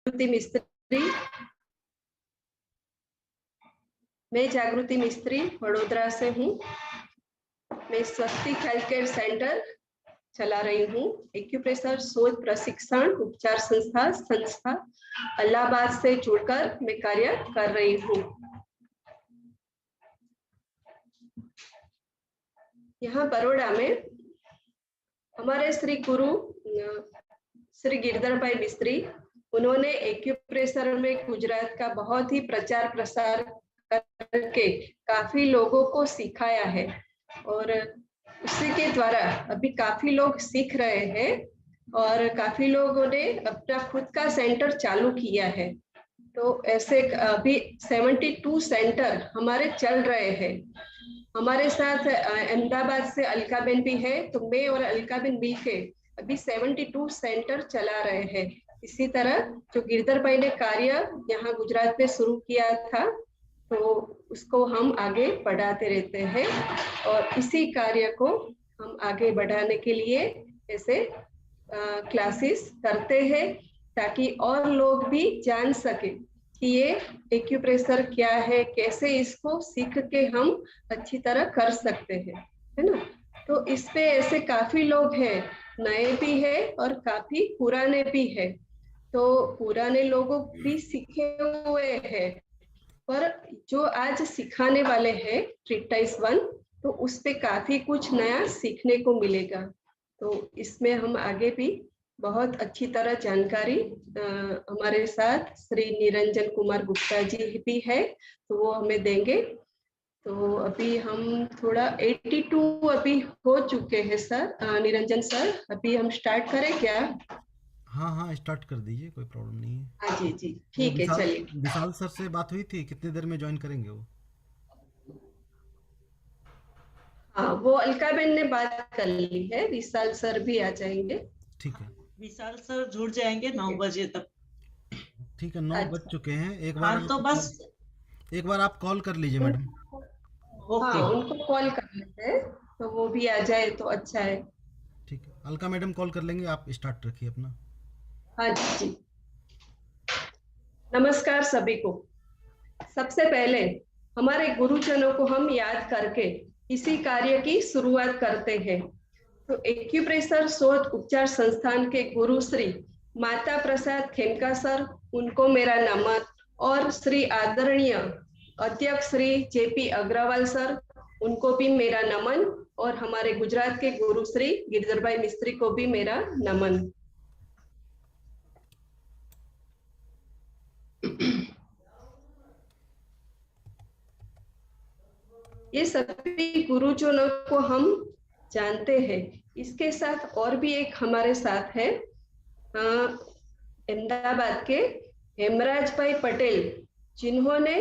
जागृति मिस्त्री। मैं जागृति मिस्त्री वडोदरा से हूँ। मैं स्वस्तिक हेल्थ केयर सेंटर चला रही हूँ। एक्यूप्रेशर शोध प्रशिक्षण उपचार संस्था इलाहाबाद से जुड़कर मैं कार्य कर रही हूँ। यहाँ बड़ौदा में हमारे श्री गुरु श्री गिरधर भाई मिस्त्री, उन्होंने एक्यूप्रेशर में गुजरात का बहुत ही प्रचार प्रसार करके काफी लोगों को सिखाया है और उसी के द्वारा अभी काफी लोग सीख रहे हैं और काफी लोगों ने अपना खुद का सेंटर चालू किया है। तो ऐसे अभी 72 सेंटर हमारे चल रहे हैं। हमारे साथ अहमदाबाद से अलकाबेन भी है, तो मैं और अलकाबेन मिलके अभी 72 सेंटर चला रहे हैं। इसी तरह जो गिरधर भाई ने कार्य यहाँ गुजरात में शुरू किया था, तो उसको हम आगे बढ़ाते रहते हैं और इसी कार्य को हम आगे बढ़ाने के लिए ऐसे क्लासेस करते हैं ताकि और लोग भी जान सके कि ये एक्यूप्रेशर क्या है, कैसे इसको सीख के हम अच्छी तरह कर सकते हैं, है ना। तो इस पे ऐसे काफी लोग हैं, नए भी है और काफी पुराने भी है। तो पुराने लोगों भी सीखे हुए हैं, पर जो आज सिखाने वाले हैं ट्रीटाइज 1, तो उस पे काफी कुछ नया सीखने को मिलेगा। तो इसमें हम आगे भी बहुत अच्छी तरह जानकारी हमारे साथ श्री निरंजन कुमार गुप्ता जी भी है, तो वो हमें देंगे। तो अभी हम थोड़ा 82 अभी हो चुके हैं सर। निरंजन सर, अभी हम स्टार्ट करें क्या? हाँ स्टार्ट कर दीजिए, कोई प्रॉब्लम नहीं है। हाँ जी जी, वो ठीक है, विशाल चलिए। विशाल सर से बात हुई थी, कितनी देर में ज्वाइन करेंगे वो? हाँ, वो अलकाबेन ने बात कर ली है, विशाल सर भी आ जाएंगे। ठीक है। विशाल सर जुड़ जाएंगे 9 बजे तक। ठीक है, 9 बज अच्छा, चुके हैं। हाँ तो बस एक बार आप कॉल कर लीजिए मैडम। हाँ, ओके। उनको कॉल कर लेते हैं, तो वो भी आ जाए तो अच्छा है। ठीक है, अलका मैडम कॉल कर लेंगे, आप स्टार्ट रखिए अपना। हाँ जी, नमस्कार सभी को। सबसे पहले हमारे गुरुजनों को हम याद करके इसी कार्य की शुरुआत करते हैं। तो एक्यूप्रेशर शोध उपचार संस्थान के गुरु श्री माता प्रसाद खेमका सर, उनको मेरा नमन, और श्री आदरणीय अध्यक्ष श्री जेपी अग्रवाल सर, उनको भी मेरा नमन, और हमारे गुजरात के गुरु श्री गिरधर भाई मिस्त्री को भी मेरा नमन। ये सभी गुरुजनों को हम जानते हैं। इसके साथ और भी एक हमारे साथ है, अहमदाबाद के हेमराज भाई पटेल, जिन्होंने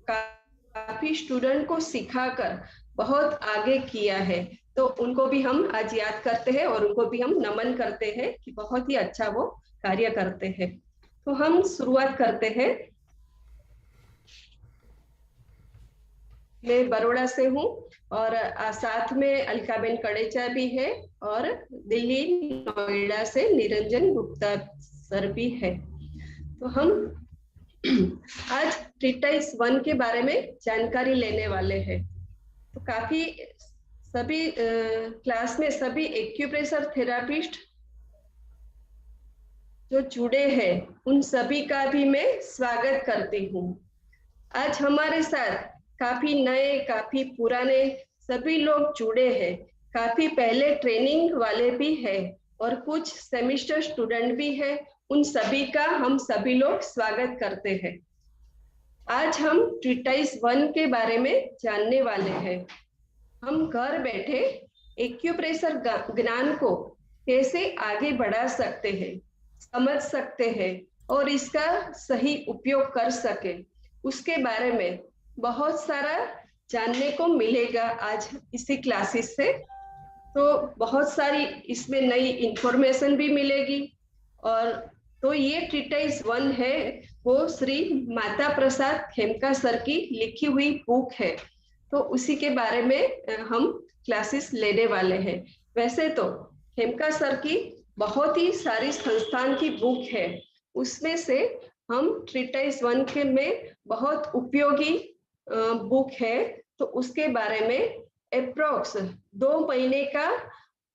काफी स्टूडेंट को सिखाकर बहुत आगे किया है। तो उनको भी हम आज याद करते हैं और उनको भी हम नमन करते हैं कि बहुत ही अच्छा वो कार्य करते हैं। तो हम शुरुआत करते हैं। मैं बड़ौदा से हूँ और साथ में अलकाबेन कड़ेचा भी है और दिल्ली नोएडा से निरंजन गुप्ता सर भी है। तो हम आज ट्रीटाइज 1 के बारे में जानकारी लेने वाले हैं। तो काफी सभी क्लास में सभी एक्यूप्रेशर थेरापिस्ट जो जुड़े हैं, उन सभी का भी मैं स्वागत करती हूँ। आज हमारे साथ काफी नए, काफी पुराने सभी लोग जुड़े हैं। काफी पहले ट्रेनिंग वाले भी हैं और कुछ सेमेस्टर स्टूडेंट भी है। उन सभी का हम सभी लोग स्वागत करते हैं। आज हम ट्रीटाइज 1 के बारे में जानने वाले हैं। हम घर बैठे एक्यूप्रेशर ज्ञान को कैसे आगे बढ़ा सकते हैं, समझ सकते हैं और इसका सही उपयोग कर सके, उसके बारे में बहुत सारा जानने को मिलेगा आज इसी क्लासेस से। तो बहुत सारी इसमें नई इंफॉर्मेशन भी मिलेगी। और तो ये ट्रीटाइज 1 है, वो श्री माता प्रसाद खेमका सर की लिखी हुई बुक है। तो उसी के बारे में हम क्लासेस लेने वाले हैं। वैसे तो खेमका सर की बहुत ही सारी संस्थान की बुक है, उसमें से हम ट्रीटाइज 1 के में बहुत उपयोगी बुक है, तो उसके बारे में अप्रोक्स 2 महीने का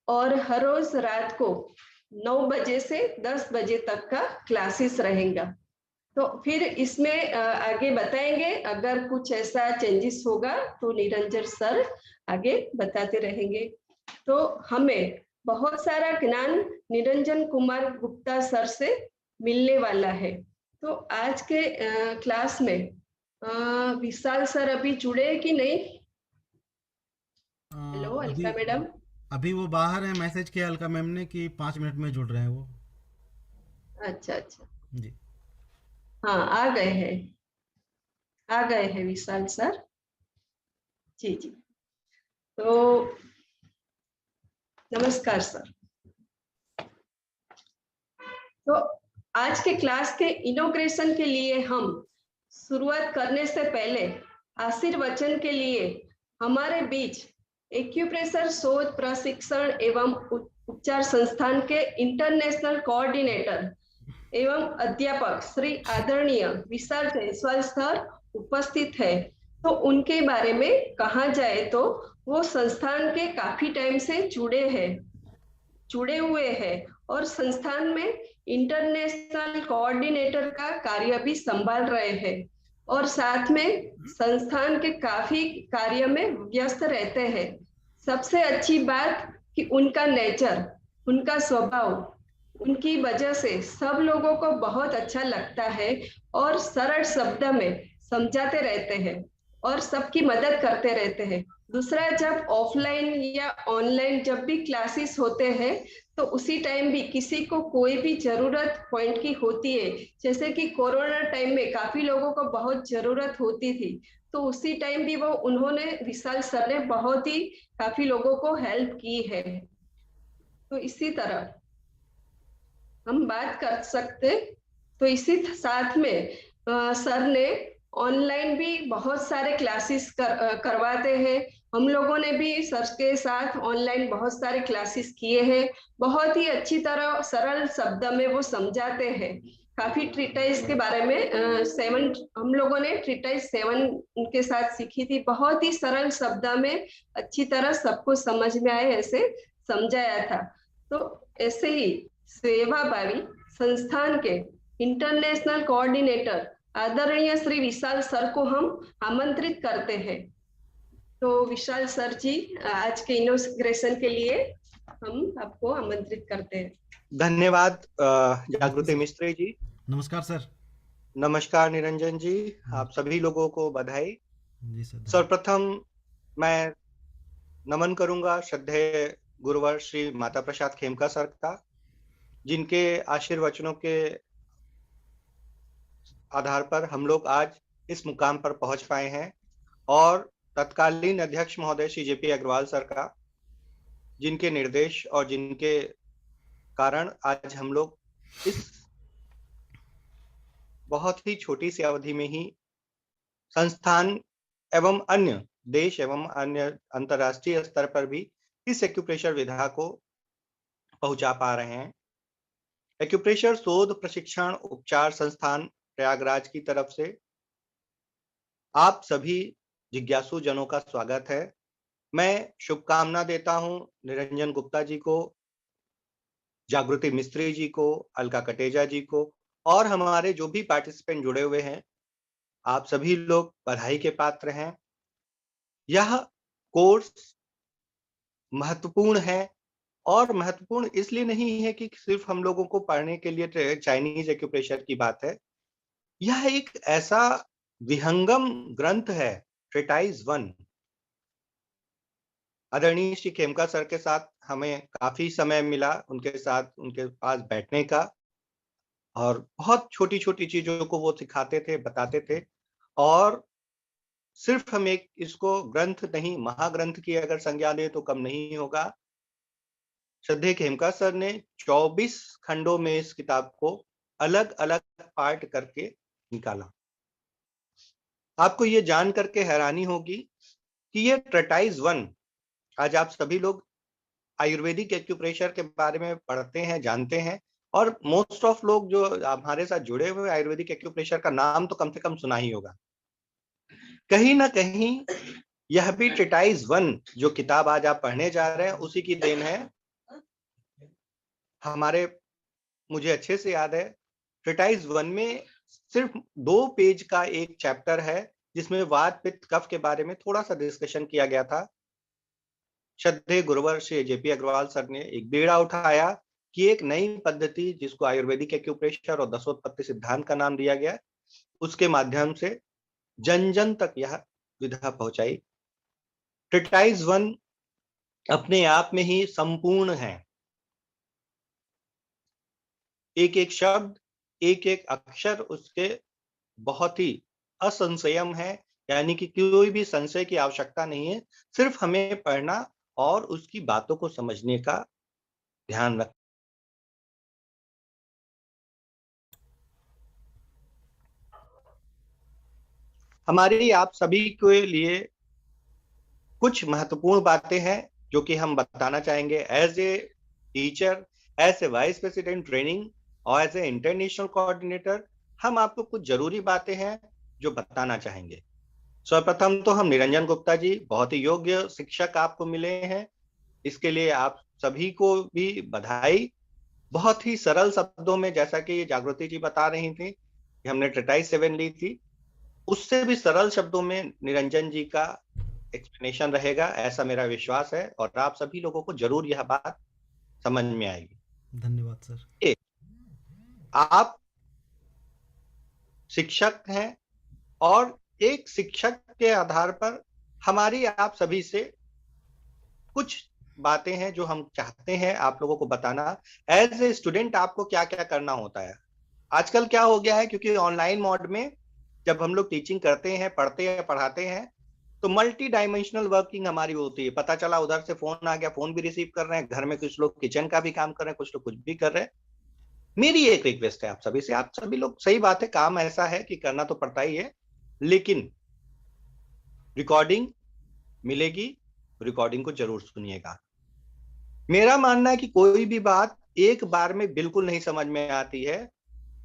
और हर रोज रात को 9 बजे से 10 बजे तक का क्लासेस रहेगा। तो फिर इसमें आगे बताएंगे, अगर कुछ ऐसा चेंजेस होगा तो निरंजन सर आगे बताते रहेंगे। तो हमें बहुत सारा ज्ञान निरंजन कुमार गुप्ता सर से मिलने वाला है। तो आज के क्लास में विशाल सर अभी जुड़े हैं कि नहीं? हेलो अभी अलका मैडम। अभी वो बाहर है, मैसेज किया अलका मैम ने कि 5 मिनट में जुड़ रहे हैं वो। अच्छा अच्छा, जी। हाँ आ गए हैं, आ गए हैं विशाल सर। जी जी। तो नमस्कार सर। तो आज के क्लास के इनॉग्रेशन के लिए हम शुरुआत करने से पहले आशीर्वचन के लिए हमारे बीच एक्यूप्रेशर शोध प्रशिक्षण एवं उपचार संस्थान के इंटरनेशनल कोऑर्डिनेटर एवं अध्यापक श्री आदरणीय विशाल जायसवाल सर उपस्थित है। तो उनके बारे में कहा जाए तो वो संस्थान के काफी टाइम से जुड़े हुए हैं और संस्थान में इंटरनेशनल कोऑर्डिनेटर का कार्य भी संभाल रहे हैं और साथ में संस्थान के काफी कार्य में व्यस्त रहते हैं। सबसे अच्छी बात कि उनका नेचर, उनका स्वभाव, उनकी वजह से सब लोगों को बहुत अच्छा लगता है और सरल शब्द में समझाते रहते हैं और सबकी मदद करते रहते हैं। दूसरा, जब ऑफलाइन या ऑनलाइन जब भी क्लासेस होते हैं तो उसी टाइम भी किसी को कोई भी जरूरत पॉइंट की होती है, जैसे कि कोरोना टाइम में काफी लोगों को बहुत जरूरत होती थी, तो उसी टाइम भी वो उन्होंने विशाल सर ने बहुत ही काफी लोगों को हेल्प की है। तो इसी तरह हम बात कर सकते, तो इसी साथ में सर ने ऑनलाइन भी बहुत सारे क्लासेस करवाते हैं। हम लोगों ने भी सर के साथ ऑनलाइन बहुत सारे क्लासेस किए हैं। बहुत ही अच्छी तरह सरल शब्द में वो समझाते हैं। काफी ट्रीटाइज के बारे में 7 हम लोगों ने ट्रीटाइज 7 उनके साथ सीखी थी। बहुत ही सरल शब्द में अच्छी तरह सबको समझ में आए ऐसे समझाया था। तो ऐसे ही सेवाभावी संस्थान के इंटरनेशनल कोऑर्डिनेटर आदरणीय श्री विशाल सर को हम आमंत्रित करते हैं। तो विशाल सर जी, आज के इनॉग्रेशन के लिए हम आपको आमंत्रित करते हैं। धन्यवाद जागृति मिस्त्री जी। नमस्कार सर। नमस्कार निरंजन जी, आप सभी लोगों को बधाई। जी सर। सर्वप्रथम मैं नमन करूंगा श्रद्धेय गुरुवर श्री माता प्रसाद खेमका सर का, जिनके आशीर्वचनों के आधार पर हम लोग आज इस मुकाम पर पहुंच पाए हैं, और तत्कालीन अध्यक्ष महोदय श्री जेपी अग्रवाल सर का, जिनके निर्देश और जिनके कारण आज हम लोग इस बहुत ही छोटी सी अवधि में ही संस्थान एवं अन्य देश एवं अन्य अंतर्राष्ट्रीय स्तर पर भी इस एक्यूप्रेशर विधा को पहुंचा पा रहे हैं। एक्यूप्रेशर शोध प्रशिक्षण उपचार संस्थान प्रयागराज की तरफ से आप सभी जिज्ञासु जनों का स्वागत है। मैं शुभकामना देता हूं निरंजन गुप्ता जी को, जागृति मिस्त्री जी को, अलका कटेजा जी को, और हमारे जो भी पार्टिसिपेंट जुड़े हुए हैं, आप सभी लोग बधाई के पात्र हैं। यह कोर्स महत्वपूर्ण है, और महत्वपूर्ण इसलिए नहीं है कि सिर्फ हम लोगों को पढ़ने के लिए चाइनीज एक्यूप्रेशर की बात है। यह एक ऐसा विहंगम ग्रंथ है, ट्रीटाइज 1। आदरणीय श्री खेमका सर के साथ हमें काफी समय मिला उनके साथ उनके पास बैठने का, और बहुत छोटी छोटी चीजों को वो सिखाते थे, बताते थे। और सिर्फ हम एक इसको ग्रंथ नहीं, महाग्रंथ की अगर संज्ञा दे तो कम नहीं होगा। श्रद्धेय खेमका सर ने 24 खंडों में इस किताब को अलग अलग पार्ट करके निकाला। आपको ये जान करके हैरानी होगी कि ये ट्रीटाइज 1, आज आप सभी लोग आयुर्वेदिक एक्यूप्रेशर के बारे में पढ़ते हैं, जानते हैं, और मोस्ट ऑफ लोग जो हमारे साथ जुड़े हुए आयुर्वेदिक एक्यूप्रेशर का नाम तो कम से कम सुना ही होगा। कहीं ना कहीं यह भी ट्रीटाइज 1 जो किताब आज आप पढ़ने जा रहे हैं उसी की देन है। हमारे, मुझे अच्छे से याद है, ट्रीटाइज 1 में सिर्फ 2 पेज का एक चैप्टर है जिसमें वात पित्त कफ के बारे में थोड़ा सा डिस्कशन किया गया था। श्रद्धेय गुरुवर श्री जेपी अग्रवाल सर ने एक बेड़ा उठाया कि एक नई पद्धति जिसको आयुर्वेदिक एक्यूप्रेशर और दशोत्पत्ति सिद्धांत का नाम दिया गया, उसके माध्यम से जन जन तक यह विधा पहुंचाई। ट्रीटाइज 1 अपने आप में ही संपूर्ण है। एक एक शब्द, एक एक अक्षर उसके बहुत ही असंशयम है, यानी कि कोई भी संशय की आवश्यकता नहीं है। सिर्फ हमें पढ़ना और उसकी बातों को समझने का ध्यान रख। हमारी आप सभी के लिए कुछ महत्वपूर्ण बातें हैं जो कि हम बताना चाहेंगे as a teacher, as a vice president training और एज ए इंटरनेशनल कोऑर्डिनेटर। हम आपको कुछ जरूरी बातें हैं जो बताना चाहेंगे। सर्वप्रथम तो हम निरंजन गुप्ता जी, बहुत ही योग्य शिक्षक आपको मिले हैं, इसके लिए आप सभी को भी बधाई। बहुत ही सरल शब्दों में, जैसा कि जागृति जी बता रही थी कि हमने ट्रीटाइज 7 ली थी, उससे भी सरल शब्दों में निरंजन जी का एक्सप्लेनेशन रहेगा, ऐसा मेरा विश्वास है और आप सभी लोगों को जरूर यह बात समझ में आएगी। धन्यवाद सर। आप शिक्षक हैं और एक शिक्षक के आधार पर हमारी आप सभी से कुछ बातें हैं जो हम चाहते हैं आप लोगों को बताना। एज ए स्टूडेंट आपको क्या क्या करना होता है। आजकल क्या हो गया है, क्योंकि ऑनलाइन मोड में जब हम लोग टीचिंग करते हैं, पढ़ते हैं, पढ़ाते हैं, तो मल्टी डायमेंशनल वर्किंग हमारी होती है। पता चला उधर से फोन आ गया, फोन भी रिसीव कर रहे हैं, घर में कुछ लोग किचन का भी काम कर रहे हैं, कुछ लोग कुछ भी कर रहे हैं। मेरी एक रिक्वेस्ट है आप सभी से, आप सभी लोग, सही बात है, काम ऐसा है कि करना तो पड़ता ही है, लेकिन रिकॉर्डिंग मिलेगी, रिकॉर्डिंग को जरूर सुनिएगा। मेरा मानना है कि कोई भी बात एक बार में बिल्कुल नहीं समझ में आती है,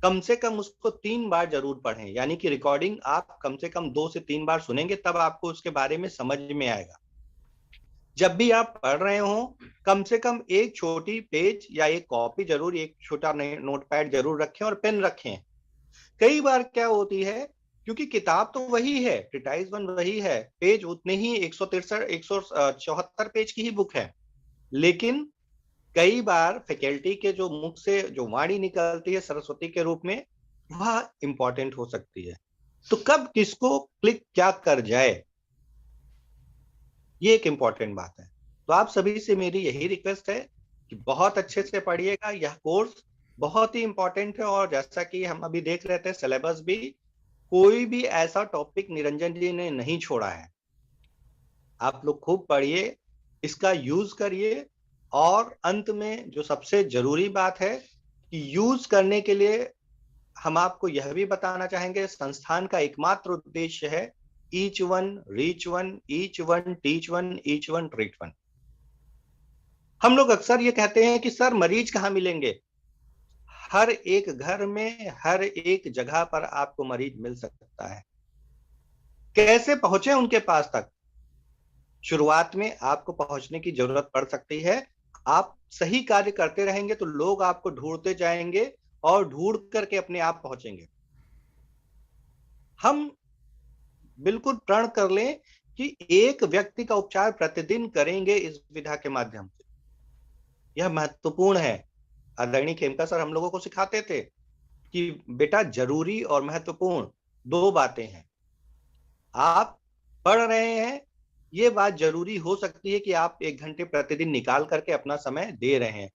कम से कम उसको 3 बार जरूर पढ़ें। यानी कि रिकॉर्डिंग आप कम से कम 2 से 3 बार सुनेंगे, तब आपको उसके बारे में समझ में आएगा। जब भी आप पढ़ रहे हो, कम से कम एक छोटी पेज या एक कॉपी जरूर, एक छोटा नोटपैड जरूर रखें और पेन रखें। कई बार क्या होती है, क्योंकि किताब तो वही है, ट्रीटाइज 1 वही है, पेज उतने ही 174 पेज की ही बुक है, लेकिन कई बार फैकल्टी के जो मुख से जो वाणी निकलती है सरस्वती के रूप में, वह इंपॉर्टेंट हो सकती है। तो कब किसको क्लिक क्या कर जाए, ये एक इंपॉर्टेंट बात है। तो आप सभी से मेरी यही रिक्वेस्ट है कि बहुत अच्छे से पढ़िएगा। यह कोर्स बहुत ही इंपॉर्टेंट है और जैसा कि हम अभी देख रहे थे, सिलेबस भी, कोई भी ऐसा टॉपिक निरंजन जी ने नहीं छोड़ा है। आप लोग खूब पढ़िए, इसका यूज करिए और अंत में जो सबसे जरूरी बात है कि यूज करने के लिए हम आपको यह भी बताना चाहेंगे, संस्थान का एकमात्र उद्देश्य है each one reach one, each one teach one, each one treat one. हम लोग अक्सर ये कहते हैं कि सर मरीज कहाँ मिलेंगे। हर एक घर में, हर एक जगह पर आपको मरीज मिल सकता है। कैसे पहुंचे उनके पास तक, शुरुआत में आपको पहुंचने की जरूरत पड़ सकती है। आप सही कार्य करते रहेंगे तो लोग आपको ढूंढते जाएंगे और ढूंढ करके अपने आप पहुंचेंगे। हम बिल्कुल प्रण कर लें कि एक व्यक्ति का उपचार प्रतिदिन करेंगे इस विधा के माध्यम से। यह महत्वपूर्ण है। आदरणीय खेमका सर हम लोगों को सिखाते थे कि बेटा जरूरी और महत्वपूर्ण 2 बातें हैं। आप पढ़ रहे हैं, ये बात जरूरी हो सकती है कि आप 1 घंटे प्रतिदिन निकाल करके अपना समय दे रहे हैं,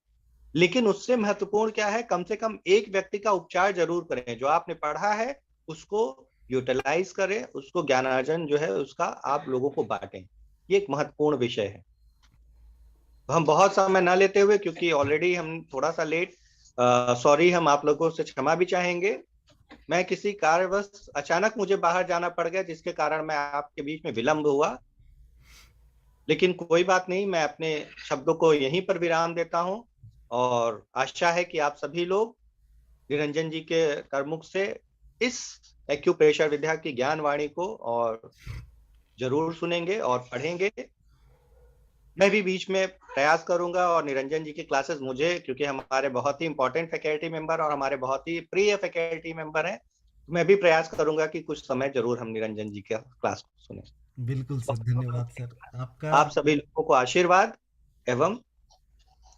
लेकिन उससे महत्वपूर्ण क्या है, कम से कम एक व्यक्ति का उपचार जरूर करें। जो आपने पढ़ा है उसको यूटिलाइज करें, उसको ज्ञानार्जन जो है उसका आप लोगों को बांटें। ये एक महत्वपूर्ण विषय है। हम बहुत समय ना लेते हुए, क्योंकि ऑलरेडी हम थोड़ा सा लेट, सॉरी, हम आप लोगों से क्षमा भी चाहेंगे। मैं किसी कार्यवश अचानक मुझे बाहर जाना पड़ गया, जिसके कारण मैं आपके बीच में विलंब हुआ, लेकिन कोई बात नहीं, मैं अपने शब्दों को यहीं पर विराम देता हूं और आशा है कि आप सभी लोग निरंजन जी के कर्मुख से इस एक्यूप्रेशर विद्या की ज्ञान वाणी को और जरूर सुनेंगे और पढ़ेंगे। मैं भी बीच में प्रयास करूंगा और निरंजन जी की क्लासेस मुझे, क्योंकि हमारे बहुत ही इंपॉर्टेंट फैकल्टी मेंबर और हमारे बहुत ही प्रिय फैकल्टी मेंबर हैं, मैं भी प्रयास करूंगा कि कुछ समय जरूर हम निरंजन जी का क्लास को सुने। बिल्कुल सर, धन्यवाद सर आपका। आप सभी लोगों को आशीर्वाद एवं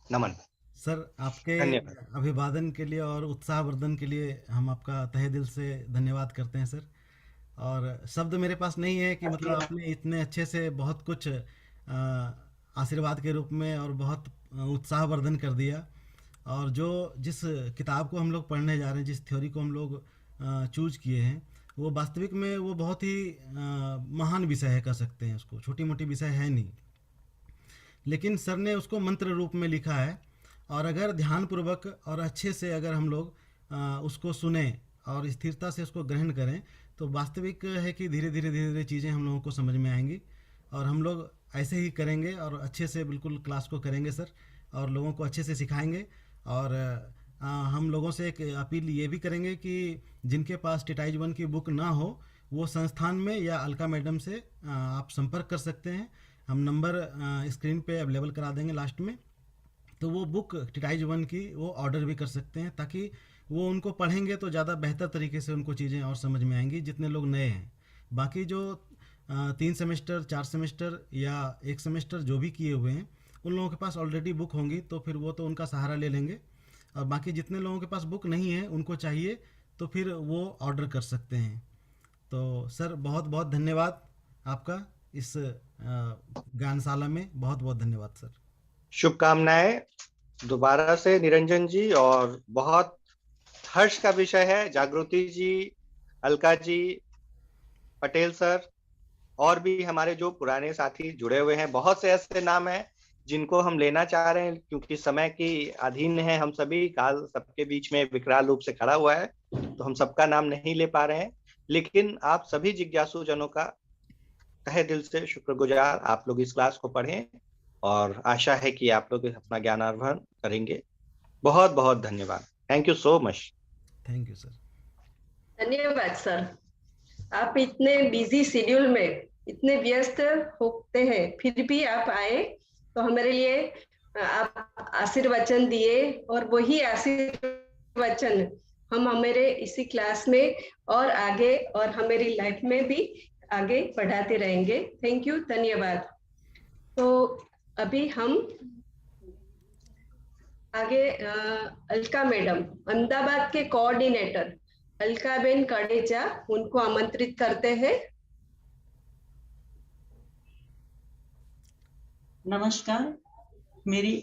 नमन। सर आपके धन्यवाद। अभिवादन के लिए और उत्साहवर्धन के लिए हम आपका तहे दिल से धन्यवाद करते हैं सर। और शब्द मेरे पास नहीं है कि मतलब आपने इतने अच्छे से बहुत कुछ आशीर्वाद के रूप में और बहुत उत्साहवर्धन कर दिया। और जो जिस किताब को हम लोग पढ़ने जा रहे हैं, जिस थ्योरी को हम लोग चूज किए हैं, वो वास्तविक में वो बहुत ही महान विषय है, कह सकते हैं उसको, छोटी मोटी विषय है नहीं। लेकिन सर ने उसको मंत्र रूप में लिखा है, और अगर ध्यानपूर्वक और अच्छे से अगर हम लोग उसको सुने और स्थिरता से उसको ग्रहण करें, तो वास्तविक है कि धीरे धीरे चीज़ें हम लोगों को समझ में आएंगी। और हम लोग ऐसे ही करेंगे और अच्छे से बिल्कुल क्लास को करेंगे सर, और लोगों को अच्छे से सिखाएंगे। और हम लोगों से एक अपील ये भी करेंगे कि जिनके पास टिटाइज 1 की बुक ना हो, वो संस्थान में या अलका मैडम से आप संपर्क कर सकते हैं। हम नंबर स्क्रीन पे अवेलेबल करा देंगे लास्ट में, तो वो बुक टिटाइज 1 की वो ऑर्डर भी कर सकते हैं, ताकि वो उनको पढ़ेंगे तो ज़्यादा बेहतर तरीके से उनको चीज़ें और समझ में आएंगी, जितने लोग नए हैं। बाकी जो 3 सेमेस्टर 4 सेमेस्टर या 1 सेमेस्टर जो भी किए हुए हैं, उन लोगों के पास ऑलरेडी बुक होंगी, तो फिर वो तो उनका सहारा ले लेंगे। और बाकी जितने लोगों के पास बुक नहीं है, उनको चाहिए तो फिर वो ऑर्डर कर सकते हैं। तो सर बहुत बहुत धन्यवाद आपका, इस ज्ञानशाला में बहुत बहुत धन्यवाद सर। शुभकामनाएं दोबारा से निरंजन जी, और बहुत हर्ष का विषय है। जागृति जी, अलका जी, पटेल सर, और भी हमारे जो पुराने साथी जुड़े हुए हैं, बहुत से ऐसे नाम हैं जिनको हम लेना चाह रहे हैं, क्योंकि समय की अधीन है हम सभी, काल सबके बीच में विकराल रूप से खड़ा हुआ है, तो हम सबका नाम नहीं ले पा रहे हैं। लेकिन आप सभी जिज्ञासु जनों का तहे दिल से शुक्रगुजार। आप लोग इस क्लास को पढ़ें और आशा है कि आप लोग अपना ज्ञानार्जन करेंगे। बहुत बहुत धन्यवाद। Thank you so much. Thank you sir. धन्यवाद सर। आप इतने बिजी शेड्यूल में इतने व्यस्त होते हैं, फिर भी आप आए, तो हमारे लिए आप आशीर्वचन दिए, और वही आशीर्वचन हम हमारे इसी क्लास में और आगे और हमारी लाइफ में भी आगे बढ़ाते रहेंगे। थैंक यू, धन्यवाद। तो अभी हम आगे अलका मैडम, अहमदाबाद के कोऑर्डिनेटर अलका बेन कड़ेचा, उनको आमंत्रित करते हैं। नमस्कार। मेरी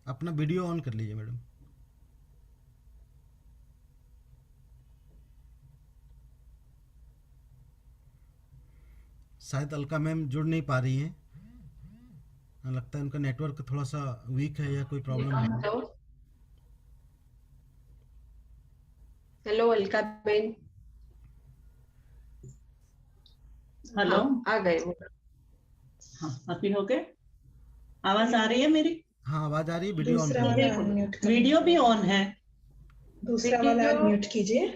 अपना वीडियो ऑन कर लीजिए मैडम। शायद अलका मैम जुड़ नहीं पा रही हैं, लगता है उनका नेटवर्क थोड़ा सा वीक है या कोई प्रॉब्लम है। Hello Alka Ben. हेलो। आ गए। हाँ, अभी हो गए। आवाज आ रही है मेरी? हाँ आवाज आ रही है। वीडियो ऑन दूसरा कर वाला लीजिए। अनम्यूट वीडियो भी ऑन है। दूसरा वाला अनम्यूट कीजिए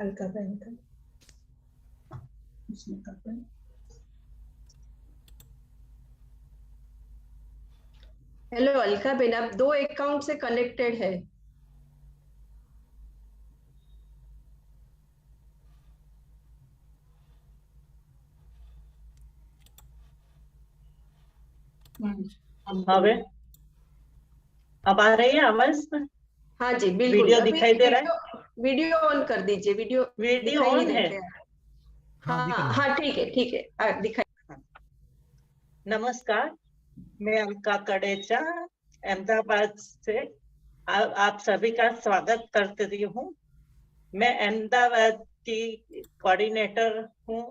अलका बहन का। इसमें करते हैं। हेलो अलका बेन, आप 2 अकाउंट से कनेक्टेड है। હવે अब आ रही है आवाज? हाँ जी बिल्कुल। वीडियो अभी दिखाई दे रहा है? वीडियो ऑन कर दीजिए। वीडियो दिखाई ऑन नहीं है। देते हैं। हाँ दिख रहा हाँ है। हाँ ठीक है ठीक है, दिखाई। नमस्कार, मैं अलका कड़ेचा अहमदाबाद से आप सभी का स्वागत करती हूँ। मैं अहमदाबाद की कोऑर्डिनेटर हूँ।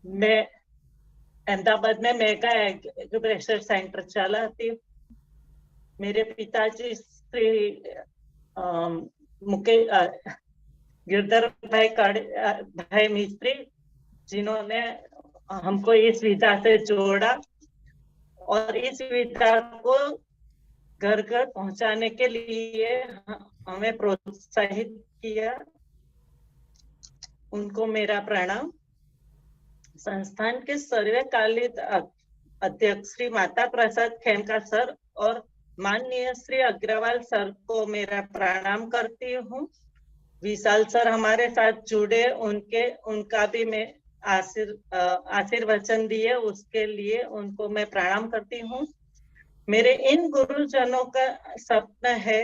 मैं अहमदाबाद में मेगा एक्यूप्रेशर सेंटर चलाती हूँ। मेरे पिताजी श्री मुकेश गिरधर भाई मिस्त्री जिन्होंने हमको इस विधा से जोड़ा और इस विधा को घर घर पहुंचाने के लिए हमें प्रोत्साहित किया, उनको मेरा प्रणाम। संस्थान के सर्वकालिक अध्यक्ष श्री माता प्रसाद खेमका सर और माननीय श्री अग्रवाल सर को मेरा प्रणाम करती हूँ। विशाल सर हमारे साथ जुड़े, उनका भी मैं आशीर्वचन दिए, उसके लिए उनको मैं प्रणाम करती हूँ। मेरे इन गुरुजनों का सपना है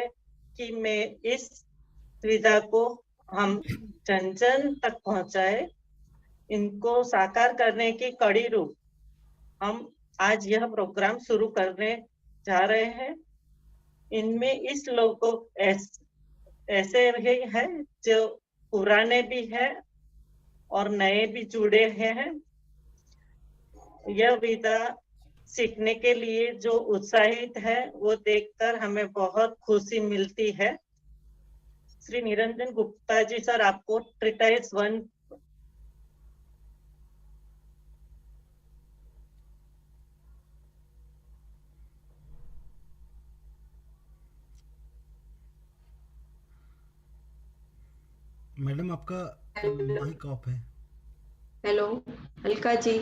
कि मैं इस विधा को हम जन जन तक पहुंचाए। इनको साकार करने की कड़ी रूप हम आज यह प्रोग्राम शुरू करने जा रहे हैं। इनमें इस लोगों ऐसे भी हैं जो पुराने भी हैं और नए भी जुड़े हैं। यह विधा सीखने के लिए जो उत्साहित है वो देखकर हमें बहुत खुशी मिलती है। श्री निरंजन गुप्ता जी सर, आपको ट्रीटाइज 1 मैडम आपका माइक ऑफ है। हेलो अलका जी।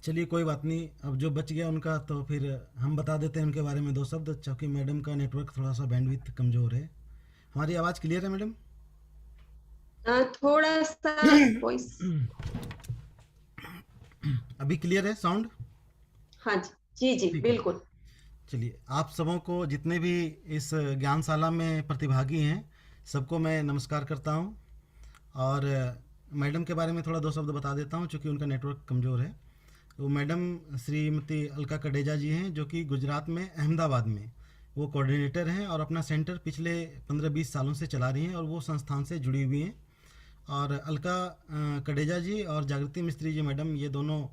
चलिए कोई बात नहीं, अब जो बच गया उनका तो फिर हम बता देते हैं उनके बारे में 2 शब्द, क्योंकि मैडम का नेटवर्क थोड़ा सा बैंडविड्थ कमज़ोर है। हमारी आवाज़ क्लियर है मैडम? थोड़ा सा वॉइस अभी क्लियर है साउंड? हाँ जी जी ठीक है। बिल्कुल। चलिए, आप सबों को, जितने भी इस ज्ञानशाला में प्रतिभागी हैं, सबको मैं नमस्कार करता हूं। और मैडम के बारे में थोड़ा 2 शब्द बता देता हूं, चूँकि उनका नेटवर्क कमज़ोर है। वो मैडम श्रीमती अलका कडेजा जी हैं, जो कि गुजरात में अहमदाबाद में वो कोऑर्डिनेटर हैं और अपना सेंटर पिछले 15-20 सालों से चला रही हैं और वो संस्थान से जुड़ी हुई हैं। और अलका कडेजा जी और जागृति मिस्त्री जी मैडम, ये दोनों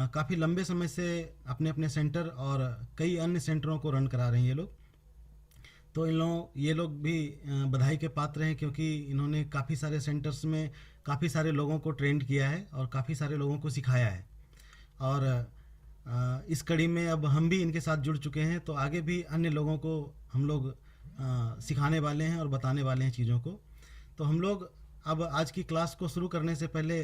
काफ़ी लंबे समय से अपने अपने सेंटर और कई अन्य सेंटरों को रन करा रहे हैं ये लोग। तो ये लोग भी बधाई के पात्र हैं, क्योंकि इन्होंने काफ़ी सारे सेंटर्स में काफ़ी सारे लोगों को ट्रेंड किया है और काफ़ी सारे लोगों को सिखाया है। और इस कड़ी में अब हम भी इनके साथ जुड़ चुके हैं, तो आगे भी अन्य लोगों को हम लोग सिखाने वाले हैं और बताने वाले हैं चीज़ों को। तो हम लोग अब आज की क्लास को शुरू करने से पहले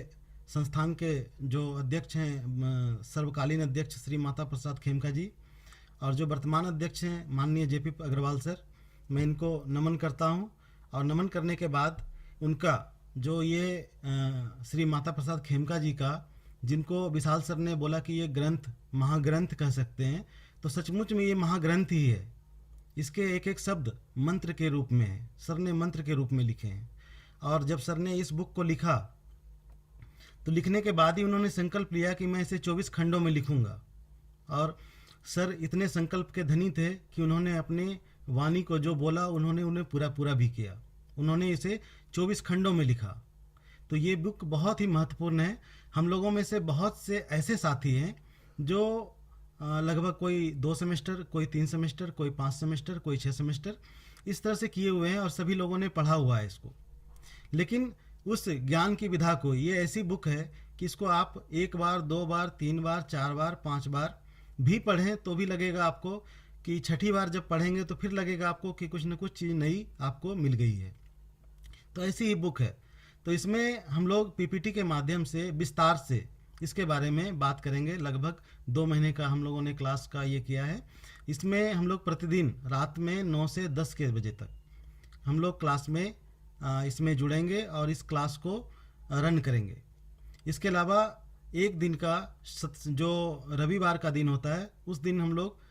संस्थान के जो अध्यक्ष हैं, सर्वकालीन अध्यक्ष श्री माता प्रसाद खेमका जी, और जो वर्तमान अध्यक्ष हैं माननीय जेपी अग्रवाल सर, मैं इनको नमन करता हूं। और नमन करने के बाद उनका जो ये श्री माता प्रसाद खेमका जी का, जिनको विशाल सर ने बोला कि ये ग्रंथ महाग्रंथ कह सकते हैं, तो सचमुच में ये महाग्रंथ ही है। इसके एक एक शब्द मंत्र के रूप में है, सर ने मंत्र के रूप में लिखे हैं। और जब सर ने इस बुक को लिखा, तो लिखने के बाद ही उन्होंने संकल्प लिया कि मैं इसे 24 खंडों में लिखूंगा। और सर इतने संकल्प के धनी थे कि उन्होंने अपने वाणी को जो बोला, उन्होंने उन्हें पूरा पूरा भी किया। उन्होंने इसे 24 खंडों में लिखा। तो ये बुक बहुत ही महत्वपूर्ण है। हम लोगों में से बहुत से ऐसे साथी हैं जो लगभग कोई 2 सेमेस्टर, कोई 3 सेमेस्टर, कोई 5 सेमेस्टर, कोई 6 सेमेस्टर इस तरह से किए हुए हैं और सभी लोगों ने पढ़ा हुआ है इसको। लेकिन उस ज्ञान की विधा को, ये ऐसी बुक है कि इसको आप 1 बार, 2 बार, 3 बार, 4 बार, 5 बार भी पढ़ें तो भी लगेगा आपको कि 6ठी बार जब पढ़ेंगे तो फिर लगेगा आपको कि कुछ न कुछ चीज़ नई आपको मिल गई है। तो ऐसी ही बुक है। तो इसमें हम लोग पीपीटी के माध्यम से विस्तार से इसके बारे में बात करेंगे। लगभग 2 महीने का हम लोगों ने क्लास का ये किया है। इसमें हम लोग प्रतिदिन रात में 9 से 10 के बजे तक हम लोग क्लास में इसमें जुड़ेंगे और इस क्लास को रन करेंगे। इसके अलावा एक दिन का जो रविवार का दिन होता है, उस दिन हम लोग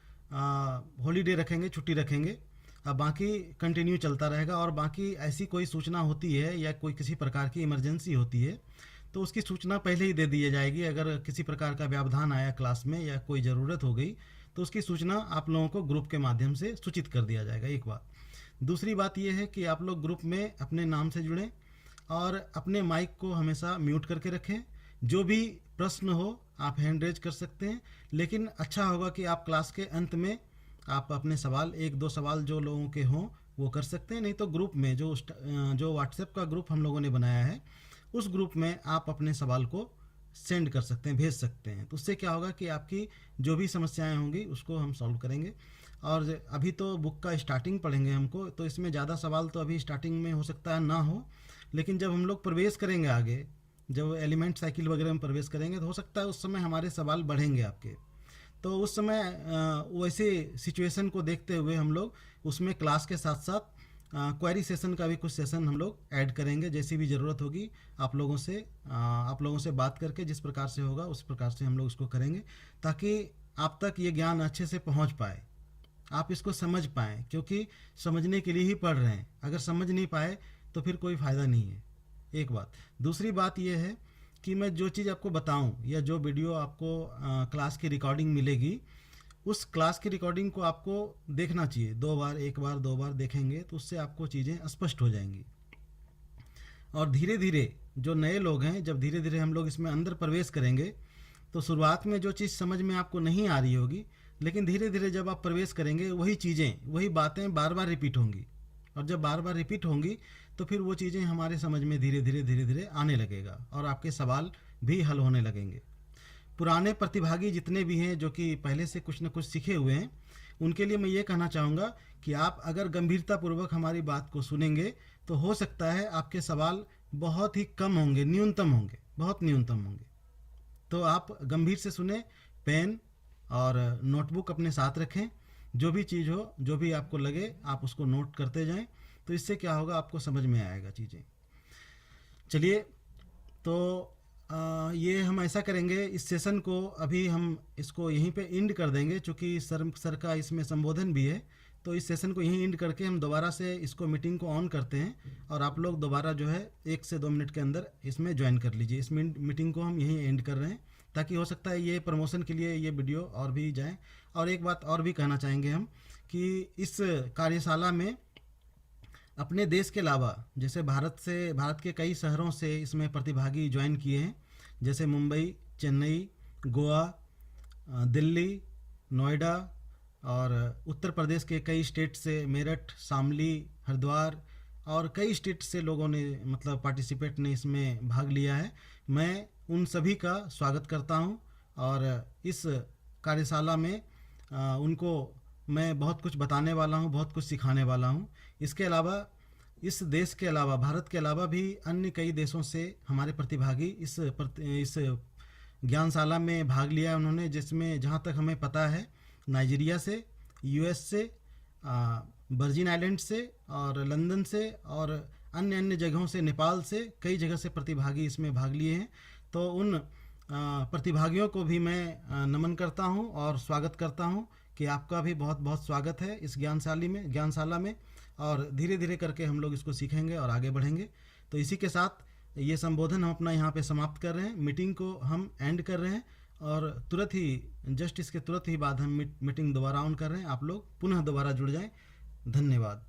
हॉलीडे रखेंगे, छुट्टी रखेंगे। अब बाकी कंटिन्यू चलता रहेगा। और बाकी ऐसी कोई सूचना होती है या कोई किसी प्रकार की इमरजेंसी होती है तो उसकी सूचना पहले ही दे दी जाएगी। अगर किसी प्रकार का व्यवधान आया क्लास में या कोई ज़रूरत हो गई तो उसकी सूचना आप लोगों को ग्रुप के माध्यम से सूचित कर दिया जाएगा। एक बात। दूसरी बात यह है कि आप लोग ग्रुप में अपने नाम से जुड़ें और अपने माइक को हमेशा म्यूट करके रखें। जो भी प्रश्न हो आप हैंड रेज कर सकते हैं, लेकिन अच्छा होगा कि आप क्लास के अंत में आप अपने सवाल, 1-2 सवाल जो लोगों के हों वो कर सकते हैं, नहीं तो ग्रुप में जो व्हाट्सएप का ग्रुप हम लोगों ने बनाया है उस ग्रुप में आप अपने सवाल को सेंड कर सकते हैं, भेज सकते हैं। तो उससे क्या होगा कि आपकी जो भी समस्याएं होंगी उसको हम सॉल्व करेंगे। और अभी तो बुक का स्टार्टिंग पढ़ेंगे हमको, तो इसमें ज़्यादा सवाल तो अभी स्टार्टिंग में हो सकता है ना हो, लेकिन जब हम लोग प्रवेश करेंगे आगे, जब एलिमेंट साइकिल वगैरह में प्रवेश करेंगे तो हो सकता है उस समय हमारे सवाल बढ़ेंगे आपके। तो उस समय वैसे सिचुएशन को देखते हुए हम लोग उसमें क्लास के साथ साथ क्वेरी सेशन का भी कुछ सेशन हम लोग ऐड करेंगे। जैसी भी ज़रूरत होगी आप लोगों से बात करके जिस प्रकार से होगा उस प्रकार से हम लोग उसको करेंगे, ताकि आप तक ये ज्ञान अच्छे से पहुंच पाए, आप इसको समझ पाएँ, क्योंकि समझने के लिए ही पढ़ रहे हैं। अगर समझ नहीं पाए तो फिर कोई फ़ायदा नहीं है, एक बात। दूसरी बात यह है कि मैं जो चीज़ आपको बताऊं या जो वीडियो आपको क्लास की रिकॉर्डिंग मिलेगी, उस क्लास की रिकॉर्डिंग को आपको देखना चाहिए 2 बार, 1 बार, 2 बार देखेंगे तो उससे आपको चीज़ें स्पष्ट हो जाएंगी। और धीरे धीरे जो नए लोग हैं, जब धीरे धीरे हम लोग इसमें अंदर प्रवेश करेंगे तो शुरुआत में जो चीज़ समझ में आपको नहीं आ रही होगी, लेकिन धीरे धीरे जब आप प्रवेश करेंगे वही चीज़ें, वही बातें बार बार रिपीट होंगी। और जब बार बार रिपीट होंगी तो फिर वो चीज़ें हमारे समझ में धीरे धीरे आने लगेगा और आपके सवाल भी हल होने लगेंगे। पुराने प्रतिभागी जितने भी हैं जो कि पहले से कुछ न कुछ सीखे हुए हैं, उनके लिए मैं ये कहना चाहूँगा कि आप अगर गंभीरतापूर्वक हमारी बात को सुनेंगे तो हो सकता है आपके सवाल बहुत ही कम होंगे, न्यूनतम होंगे, बहुत न्यूनतम होंगे। तो आप गंभीर से सुने, पेन और नोटबुक अपने साथ रखें, जो भी चीज़ हो, जो भी आपको लगे आप उसको नोट करते जाएं, तो इससे क्या होगा आपको समझ में आएगा चीज़ें। चलिए, तो ये हम ऐसा करेंगे, इस सेशन को अभी हम इसको यहीं पे एंड कर देंगे, चूँकि सर का इसमें संबोधन भी है। तो इस सेशन को यहीं एंड करके हम दोबारा से इसको मीटिंग को ऑन करते हैं और आप लोग दोबारा जो है 1 से 2 मिनट के अंदर इसमें ज्वाइन कर लीजिए। इस मीटिंग को हम यहीं एंड कर रहे हैं, ताकि हो सकता है ये प्रमोशन के लिए ये वीडियो और भी जाए। और एक बात और भी कहना चाहेंगे हम कि इस कार्यशाला में अपने देश के अलावा, जैसे भारत के कई शहरों से इसमें प्रतिभागी ज्वाइन किए हैं, जैसे मुंबई, चेन्नई, गोवा, दिल्ली, नोएडा और उत्तर प्रदेश के कई स्टेट से, मेरठ, शामली, हरिद्वार और कई स्टेट से लोगों ने मतलब पार्टिसिपेट ने इसमें भाग लिया है। मैं उन सभी का स्वागत करता हूं और इस कार्यशाला में उनको मैं बहुत कुछ बताने वाला हूं, बहुत कुछ सिखाने वाला हूं। इसके अलावा इस देश के अलावा, भारत के अलावा भी अन्य कई देशों से हमारे प्रतिभागी इस ज्ञानशाला में भाग लिया है उन्होंने, जिसमें जहां तक हमें पता है नाइजीरिया से, यूएस से, वर्जिन आइलैंड से और लंदन से और अन्य अन्य जगहों से, नेपाल से, कई जगह से प्रतिभागी इसमें भाग लिए हैं। तो उन प्रतिभागियों को भी मैं नमन करता हूं और स्वागत करता हूं कि आपका भी बहुत बहुत स्वागत है इस ज्ञानशाला में। और धीरे धीरे करके हम लोग इसको सीखेंगे और आगे बढ़ेंगे। तो इसी के साथ ये संबोधन हम अपना यहाँ पे समाप्त कर रहे हैं, मीटिंग को हम एंड कर रहे हैं और तुरंत ही, जस्ट इसके तुरंत ही बाद हम मीटिंग दोबारा ऑन कर रहे हैं। आप लोग पुनः दोबारा जुड़ जाएं। धन्यवाद।